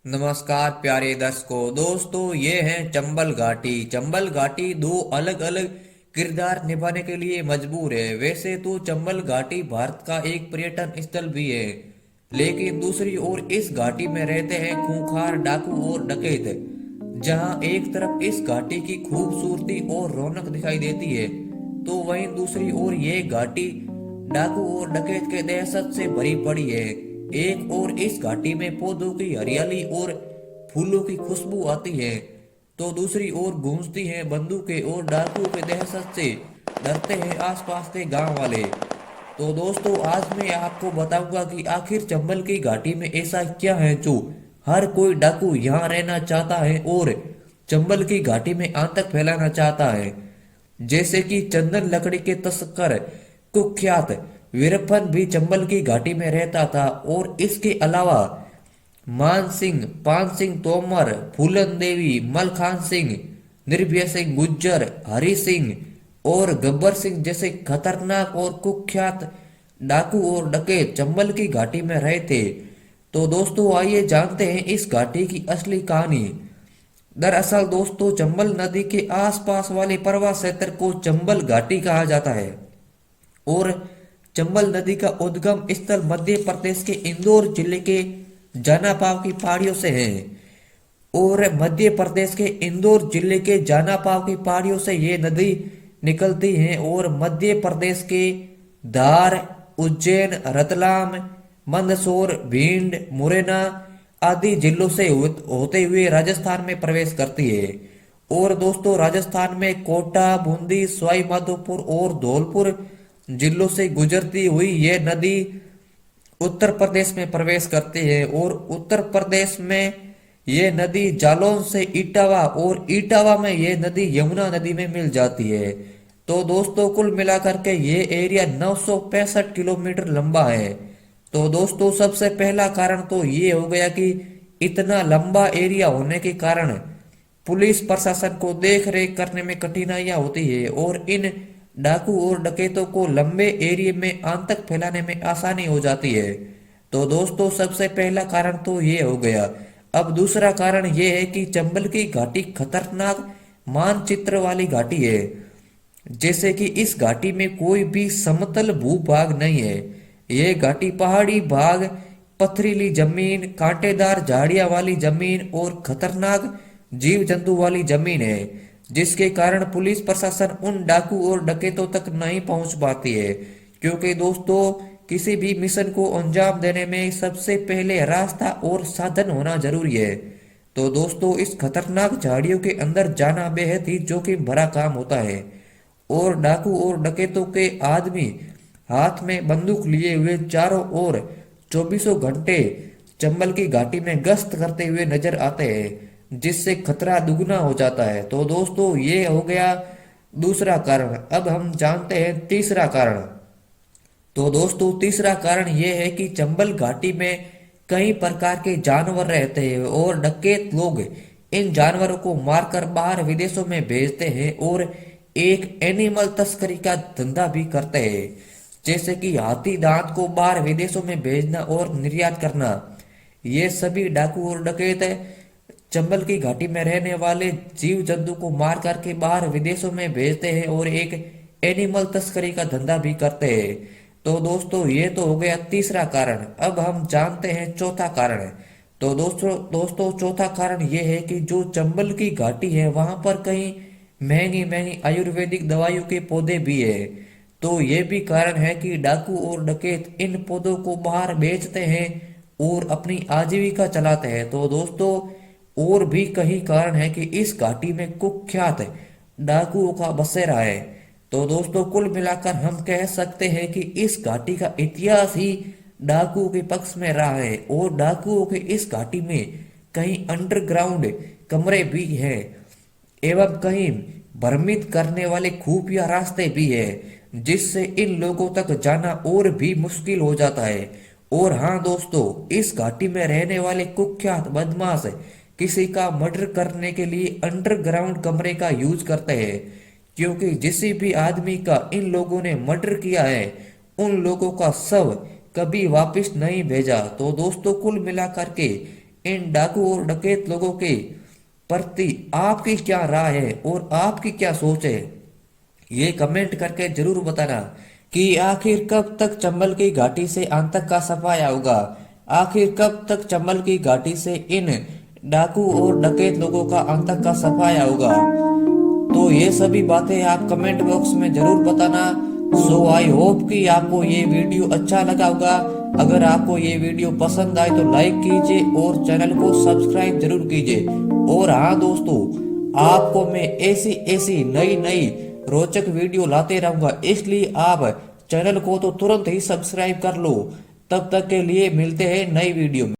नमस्कार प्यारे दर्शकों। दोस्तों ये है चंबल घाटी। चंबल घाटी दो अलग अलग किरदार निभाने के लिए मजबूर है। वैसे तो चंबल घाटी भारत का एक पर्यटन स्थल भी है, लेकिन दूसरी ओर इस घाटी में रहते हैं खूंखार डाकू और डकैत। जहां एक तरफ इस घाटी की खूबसूरती और रौनक दिखाई देती है, तो वहीं दूसरी ओर ये घाटी डाकू और डकैत के दहशत से भरी पड़ी है। एक और इस घाटी में पौधों की हरियाली और फूलों की खुशबू आती है, तो दूसरी ओर गूंजती हैं बंदूकें और डाकुओं के दहशत से डरते हैं आसपास के गांव वाले। तो दोस्तों आज मैं आपको बताऊंगा कि आखिर चंबल की घाटी में ऐसा क्या है जो हर कोई डाकू यहाँ रहना चाहता है और चंबल की घाटी में आतंक फैलाना चाहता है। जैसे कि चंदन लकड़ी के तस्कर कुख्यात वीरप्पन भी चंबल की घाटी में रहता था, और इसके अलावा मान सिंह, पान सिंह तोमर, फूलन देवी, मलखान सिंह, निर्भय सिंह गुज्जर, हरि सिंह और गब्बर सिंह जैसे खतरनाक और कुख्यात डाकू और डकैत चंबल की घाटी में रहे थे। तो दोस्तों आइए जानते हैं इस घाटी की असली कहानी। दरअसल दोस्तों चंबल नदी के आसपास वाले परवा क्षेत्र को चंबल घाटी कहा जाता है, और चंबल नदी का उद्गम स्थल मध्य प्रदेश के इंदौर जिले के जानापाव की पहाड़ियों से है। और मध्य प्रदेश के इंदौर जिले के जानापाव की पहाड़ियों से ये नदी निकलती है, और मध्य प्रदेश के धार, उज्जैन, रतलाम, मंदसौर, भिंड, मुरैना आदि जिलों से होते हुए राजस्थान में प्रवेश करती है। और दोस्तों राजस्थान में कोटा, बूंदी, सवाई माधोपुर और धौलपुर जिलों से गुजरती हुई यह नदी उत्तर प्रदेश में प्रवेश करती है, और उत्तर प्रदेश में यह नदी जालौन से इटावा, और इटावा में यह नदी यमुना नदी में मिल जाती है। तो दोस्तों कुल मिलाकर के ये एरिया 965 किलोमीटर लंबा है। तो दोस्तों सबसे पहला कारण तो ये हो गया कि इतना लंबा एरिया होने के कारण पुलिस प्रशासन को देख रेख करने में कठिनाइयां होती है, और इन डाकू और डकैतों को लंबे एरिया में आतंक फैलाने में आसानी हो जाती है। तो दोस्तों सबसे पहला कारण तो ये हो गया। अब दूसरा कारण ये है कि चंबल की घाटी खतरनाक मानचित्र वाली घाटी है। जैसे कि इस घाटी में कोई भी समतल भूभाग नहीं है। यह घाटी पहाड़ी भाग, पथरीली जमीन, कांटेदार झाड़ियां वाली जमीन और खतरनाक जीव जंतु वाली जमीन है, जिसके कारण पुलिस प्रशासन उन डाकू और डकैतों तक नहीं पहुंच पाती है। क्योंकि दोस्तों किसी भी मिशन को अंजाम देने में सबसे पहले रास्ता और साधन होना जरूरी है। तो दोस्तों इस खतरनाक झाड़ियों के अंदर जाना बेहद ही जोखिम भरा काम होता है, और डाकू और डकैतों के आदमी हाथ में बंदूक लिए हुए चारों ओर चौबीसों घंटे चंबल की घाटी में गश्त करते हुए नजर आते हैं, जिससे खतरा दुगना हो जाता है। तो दोस्तों ये हो गया दूसरा कारण। अब हम जानते हैं तीसरा कारण। तो दोस्तों तीसरा कारण यह है कि चंबल घाटी में कई प्रकार के जानवर रहते हैं, और डकैत लोग इन जानवरों को मारकर बाहर विदेशों में भेजते हैं और एक एनिमल तस्करी का धंधा भी करते हैं। जैसे कि हाथी दांत को बाहर विदेशों में भेजना और निर्यात करना। ये सभी डाकू और डकैत चंबल की घाटी में रहने वाले जीव जंतु को मार करके बाहर विदेशों में भेजते हैं और एक एनिमल तस्करी का धंधा भी करते हैं। तो दोस्तों ये तो हो गया तीसरा कारण। अब हम जानते हैं चौथा कारण। तो दोस्तों चौथा कारण ये है कि जो चंबल की घाटी है वहां पर कहीं महंगी महंगी आयुर्वेदिक दवाइयों के पौधे भी है। तो ये भी कारण है कि डाकू और डकैत इन पौधों को बाहर बेचते हैं और अपनी आजीविका चलाते हैं। तो दोस्तों और भी कई कारण है कि इस घाटी में कुख्यात डाकुओं का बसेरा है। तो दोस्तों कुल मिलाकर हम कह सकते हैं कि इस घाटी का इतिहास ही डाकुओं के पक्ष में रहा है, और डाकुओं के इस घाटी में कहीं अंडरग्राउंड कमरे भी हैं, एवं कहीं भ्रमित करने वाले खुफिया रास्ते भी है, जिससे इन लोगों तक जाना और भी मुश्किल हो जाता है। और हाँ दोस्तों इस घाटी में रहने वाले कुख्यात बदमाश किसी का मर्डर करने के लिए अंडरग्राउंड कमरे का यूज करते हैं, क्योंकि जिस भी आदमी का इन लोगों ने मर्डर किया है उन लोगों का शव कभी वापस नहीं भेजा। तो दोस्तों कुल मिलाकर के इन डाकू और डकैत लोगों के प्रति आपकी क्या राय है और आपकी क्या सोच है, ये कमेंट करके जरूर बताना कि आखिर कब तक चंबल की घाटी से आतंक का सफाया होगा। आखिर कब तक चंबल की घाटी से इन डाकू और डकैत लोगों का आतंक का सफाया होगा। तो ये सभी बातें आप कमेंट बॉक्स में जरूर बताना। सो आई होप कि आपको ये वीडियो अच्छा लगा होगा। अगर आपको ये वीडियो पसंद आए तो लाइक कीजिए और चैनल को सब्सक्राइब जरूर कीजिए। और हाँ दोस्तों, आपको मैं ऐसी ऐसी नई नई रोचक वीडियो लाते रहूंगा, इसलिए आप चैनल को तो तुरंत ही सब्सक्राइब कर लो। तब तक के लिए मिलते हैं नई वीडियो में।